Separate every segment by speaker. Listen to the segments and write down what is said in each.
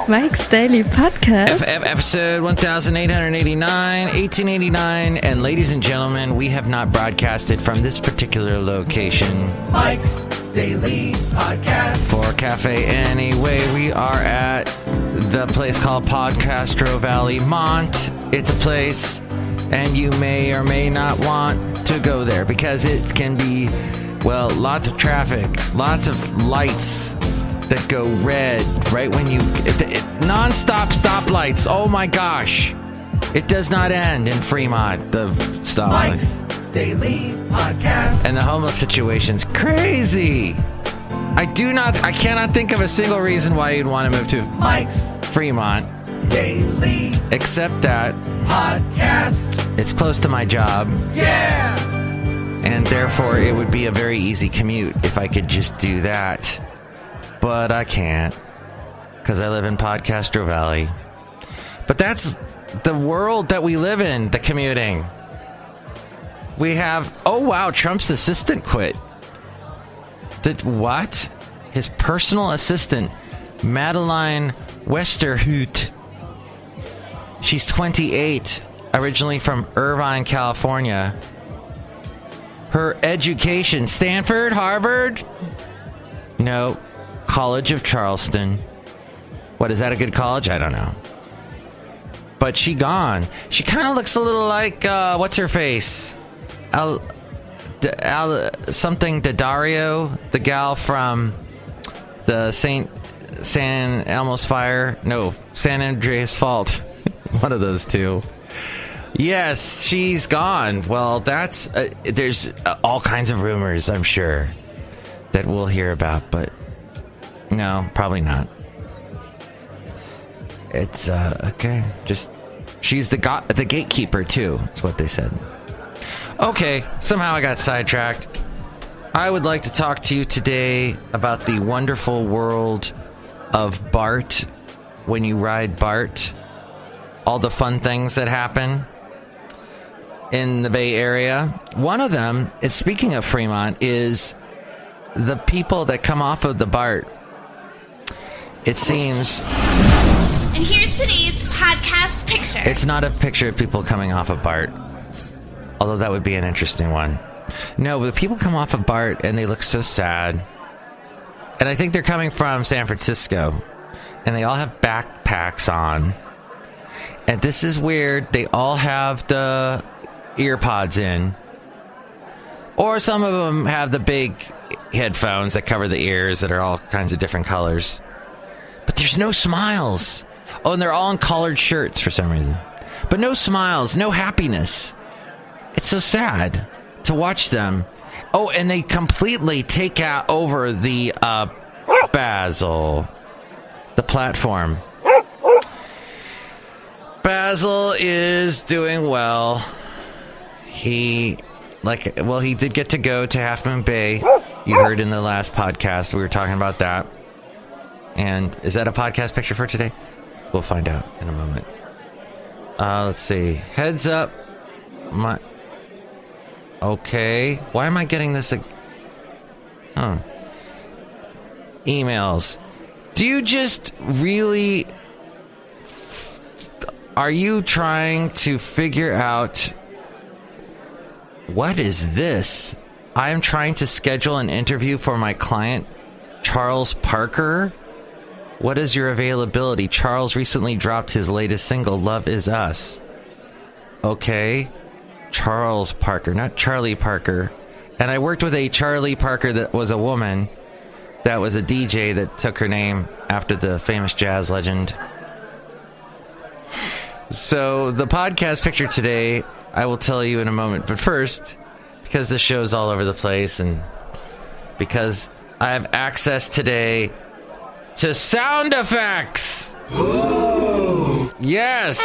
Speaker 1: Mike's Daily Podcast.
Speaker 2: Episode 1889, 1889. And ladies and gentlemen, we have not broadcasted from this particular location.
Speaker 3: Mike's Daily Podcast.
Speaker 2: For Cafe Anyway, we are at the place called Podcastro Valley Mont. It's a place, and you may or may not want to go there because it can be, well, lots of traffic, lots of lights that go red right when you... non-stop stoplights. Oh my gosh. It does not end in Fremont, the stoplight.
Speaker 3: Mike's Daily Podcast.
Speaker 2: And the homeless situation's crazy. I cannot think of a single reason why you'd want to move to
Speaker 3: Mike's
Speaker 2: Fremont.
Speaker 3: Daily
Speaker 2: Except that
Speaker 3: Podcast.
Speaker 2: It's close to my job.
Speaker 3: Yeah!
Speaker 2: And therefore it would be a very easy commute if I could just do that. But I can't, because I live in Podcastro Valley. But that's the world that we live in, the commuting. We have... Oh, wow, Trump's assistant quit. What? His personal assistant, Madeleine Westerhout. She's 28, originally from Irvine, California. Her education, Stanford, Harvard? No. College of Charleston. What, is that a good college? I don't know. But she gone. She kind of looks a little like, what's her face? Something Daddario, the gal from the San Elmo's Fire. No, San Andreas Fault. One of those two. Yes, she's gone. Well, that's, there's all kinds of rumors, I'm sure, that we'll hear about, but no, probably not. It's, okay. Just, she's the gatekeeper, too, is what they said. Okay, somehow I got sidetracked. I would like to talk to you today about the wonderful world of BART. When you ride BART, all the fun things that happen in the Bay Area. One of them, speaking of Fremont, is the people that come off of the BART. It seems...
Speaker 4: And here's today's podcast picture.
Speaker 2: It's not a picture of people coming off of BART, although that would be an interesting one. No, but people come off of BART and they look so sad. And I think they're coming from San Francisco. And they all have backpacks on. And this is weird. They all have the ear pods in. Or some of them have the big headphones that cover the ears that are all kinds of different colors. But there's no smiles. Oh, and they're all in collared shirts for some reason. But no smiles, no happiness. It's so sad to watch them. Oh, and they completely take out over the Basil, the platform. Basil is doing well. He did get to go to Half Moon Bay. You heard in the last podcast we were talking about that. And is that a podcast picture for today? We'll find out in a moment. Let's see. Heads up. Okay. Why am I getting this? Emails. Do you just really... Are you trying to figure out... What is this? I am trying to schedule an interview for my client, Charles Parker. What is your availability? Charles recently dropped his latest single, Love Is Us. Okay. Charles Parker, not Charlie Parker. And I worked with a Charlie Parker that was a woman that was a DJ that took her name after the famous jazz legend. So the podcast picture today, I will tell you in a moment. But first, because the show's all over the place and because I have access today to sound effects. Ooh. Yes.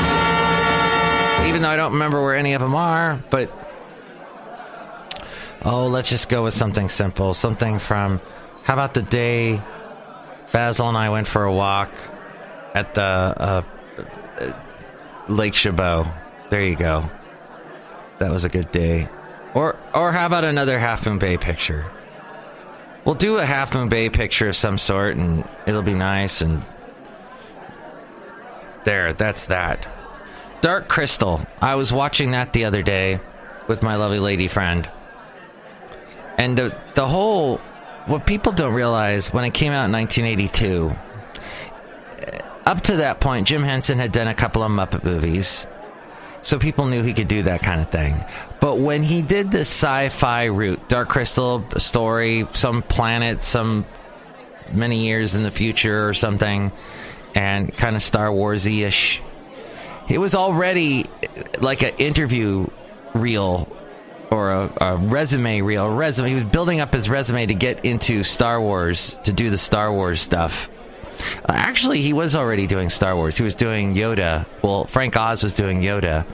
Speaker 2: Even though I don't remember where any of them are, but let's just go with something simple. Something from, how about the day Basil and I went for a walk at the Lake Chabot. There you go. That was a good day. Or how about another Half Moon Bay picture? We'll do a Half Moon Bay picture of some sort, and it'll be nice, and There, that's that. Dark Crystal. I was watching that the other day with my lovely lady friend. And the whole... What people don't realize, when it came out in 1982, up to that point, Jim Henson had done a couple of Muppet movies. So people knew he could do that kind of thing. But when he did this sci-fi route, Dark Crystal story, some planet, some many years in the future or something, and kind of Star Wars-y-ish, it was already like an interview reel or a resume reel. He was building up his resume to get into Star Wars, to do the Star Wars stuff. Actually, he was already doing Star Wars. He was doing Yoda. Well, Frank Oz was doing Yoda.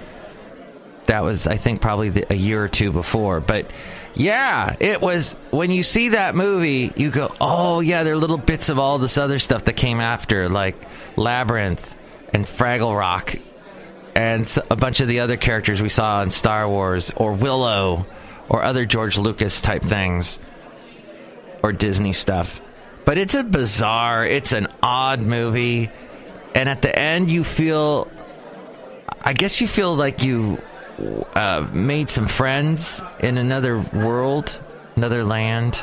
Speaker 2: That was, I think, probably a year or two before. But yeah, it was, when you see that movie, you go, oh yeah, there are little bits of all this other stuff that came after, like Labyrinth and Fraggle Rock and a bunch of the other characters we saw in Star Wars, or Willow, or other George Lucas type things, or Disney stuff. But it's it's an odd movie, and at the end you feel, I guess you feel like you made some friends in another world, another land.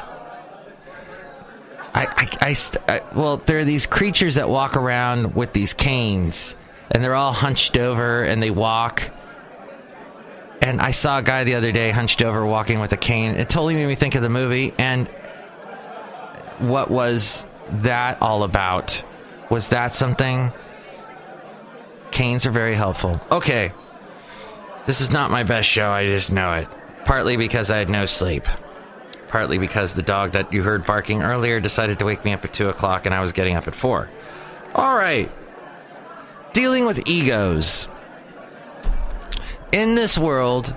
Speaker 2: Well, there are these creatures that walk around with these canes, and they're all hunched over, and they walk. And I saw a guy the other day hunched over walking with a cane. It totally made me think of the movie. And what was that all about? Was that something? Canes are very helpful. Okay. This is not my best show, I just know it. Partly because I had no sleep. Partly because the dog that you heard barking earlier decided to wake me up at 2 o'clock and I was getting up at 4. All right. Dealing with egos. In this world,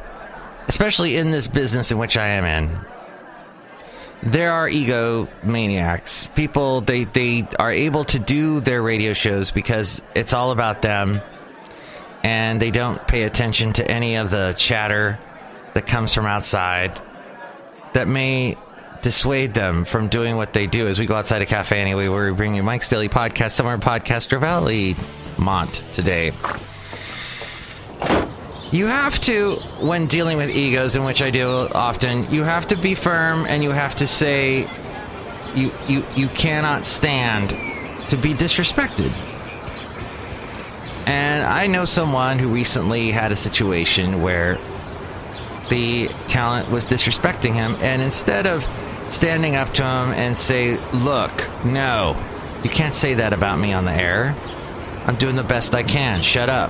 Speaker 2: especially in this business in which I am in, there are egomaniacs. People, they are able to do their radio shows because it's all about them, and they don't pay attention to any of the chatter that comes from outside that may dissuade them from doing what they do. As we go outside a cafe anyway, we're bringing you Mike's Daily Podcast, Summer Podcaster Valley Mont today. You have to, when dealing with egos, in which I do often, you have to be firm, and you have to say you cannot stand to be disrespected. And I know someone who recently had a situation where the talent was disrespecting him, and instead of standing up to him and say, look, no, you can't say that about me on the air. I'm doing the best I can. Shut up.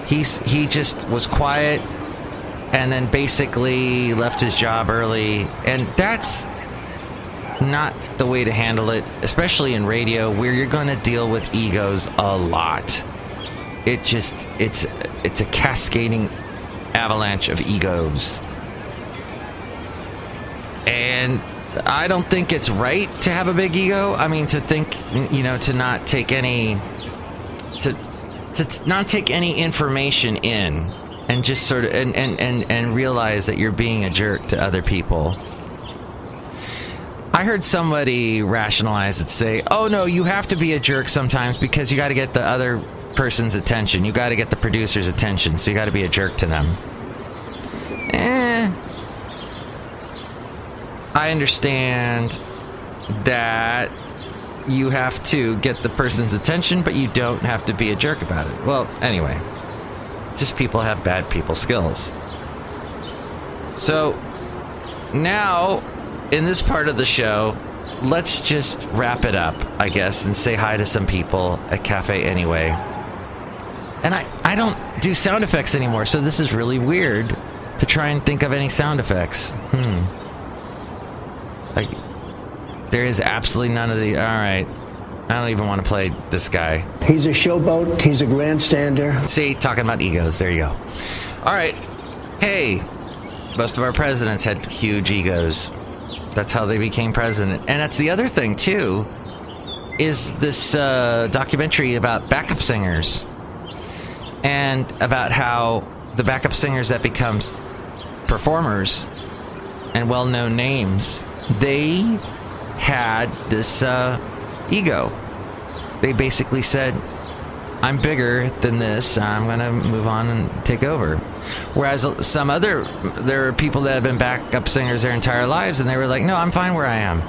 Speaker 2: He just was quiet and then basically left his job early. And that's not the way to handle it, especially in radio where you're going to deal with egos a lot. It's a cascading avalanche of egos. And I don't think it's right to have a big ego. I mean, to think, to not take any... to not take any information in and just sort of and realize that you're being a jerk to other people. I heard somebody rationalize it, say, oh no, you have to be a jerk sometimes because you got to get the other person's attention. You got to get the producer's attention, so you got to be a jerk to them. I understand that you have to get the person's attention, but you don't have to be a jerk about it. Well, anyway, just people have bad people skills. So now, in this part of the show, let's just wrap it up, I guess, and say hi to some people at Cafe Anyway. And I don't do sound effects anymore, so this is really weird to try and think of any sound effects. There is absolutely none of the... All right. I don't even want to play this guy.
Speaker 5: He's a showboat. He's a grandstander.
Speaker 2: See, talking about egos. There you go. All right. Hey, most of our presidents had huge egos. That's how they became president. And that's the other thing, too, is this documentary about backup singers. And about how the backup singers that become performers and well-known names, they had this ego. They basically said, I'm bigger than this. I'm going to move on and take over. Whereas there are people that have been backup singers their entire lives, and they were like, no, I'm fine where I am.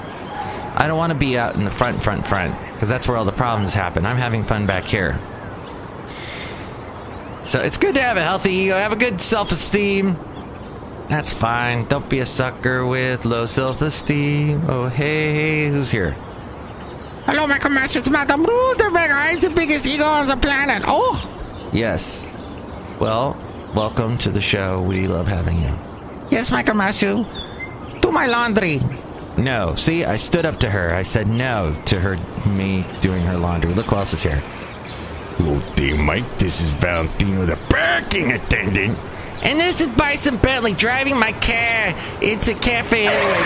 Speaker 2: I don't want to be out in the front, because that's where all the problems happen. I'm having fun back here. So it's good to have a healthy ego, have a good self-esteem. That's fine. Don't be a sucker with low self-esteem. Oh, hey, who's here?
Speaker 6: Hello, my commander. It's Madame Rootabega. I'm the biggest ego on the planet. Oh!
Speaker 2: Yes. Well, welcome to the show. We love having you.
Speaker 6: Yes, my commander. Do my laundry.
Speaker 2: No. See, I stood up to her. I said no to me doing her laundry. Look who else is here.
Speaker 7: Good day, Mike. This is Valentino, the parking attendant.
Speaker 6: And this is Bison Bentley driving my car. It's a cafe anyway.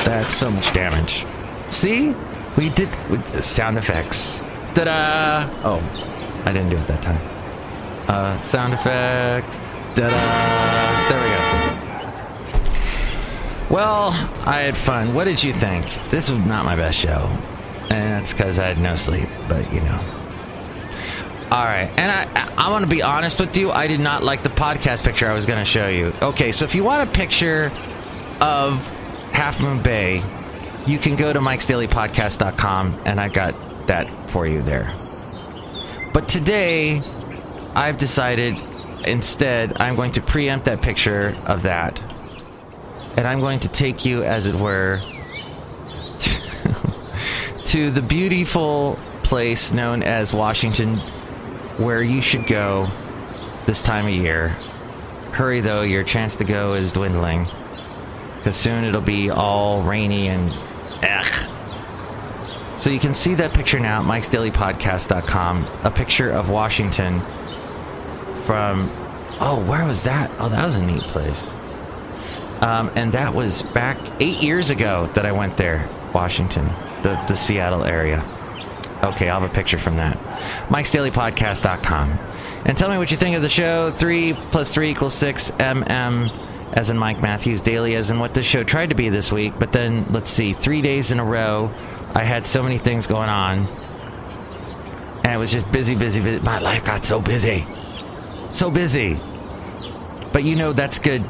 Speaker 2: That's so much damage. See? We did with sound effects. Ta-da! Oh, I didn't do it that time. Sound effects. Ta-da! There we go. Well, I had fun. What did you think? This was not my best show. And that's because I had no sleep, but you know. Alright, and I want to be honest with you. I did not like the podcast picture I was going to show you. Okay, so if you want a picture of Half Moon Bay, you can go to MikesDailyPodcast.com, and I got that for you there. But today, I've decided, instead, I'm going to preempt that picture of that, and I'm going to take you, as it were, to the beautiful place known as Washington, where you should go this time of year. Hurry, though, your chance to go is dwindling. Because soon it'll be all rainy and So you can see that picture now at MikesDailyPodcast.com. A picture of Washington from... Oh, where was that? Oh, that was a neat place. And that was back 8 years ago that I went there. Washington. The Seattle area. Okay, I'll have a picture from that. MikesDailyPodcast.com. And tell me what you think of the show. 3 + 3 = 6. As in Mike Matthews, daily as in what this show tried to be this week. But then, let's see, 3 days in a row, I had so many things going on. And it was just busy. My life got so busy. So busy. But you know, that's good.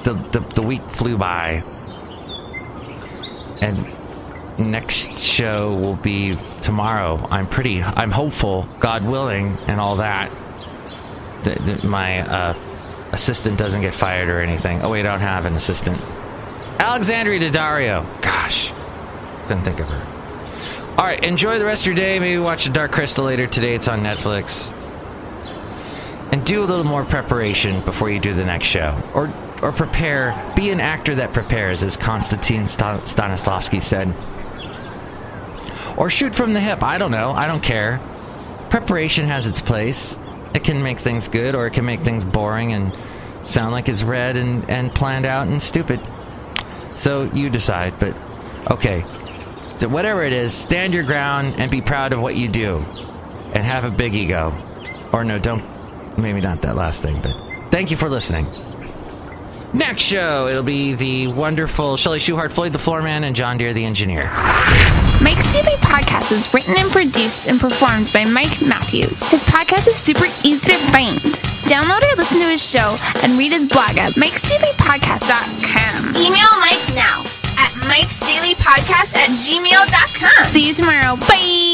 Speaker 2: The week flew by. And next show will be tomorrow. I'm hopeful, God willing, and all that. My assistant doesn't get fired or anything. Oh wait, I don't have an assistant. Alexandria Daddario. Gosh, couldn't think of her. All right, enjoy the rest of your day. Maybe watch The Dark Crystal later today. It's on Netflix. And do a little more preparation before you do the next show, or prepare. Be an actor that prepares, as Konstantin Stanislavski said. Or shoot from the hip. I don't know. I don't care. Preparation has its place. It can make things good, or it can make things boring and sound like it's read and planned out and stupid. So you decide, but okay. So whatever it is, stand your ground and be proud of what you do. And have a big ego. Or no, don't, maybe not that last thing, but thank you for listening. Next show, it'll be the wonderful Chely Shoehart, Floyd the Floorman, and John Deere the Engineer.
Speaker 4: Mike's Daily Podcast is written and produced and performed by Mike Matthews. His podcast is super easy to find. Download or listen to his show and read his blog at MikesDailyPodcast.com. Email Mike now at MikesDailyPodcast@gmail.com. See you tomorrow. Bye!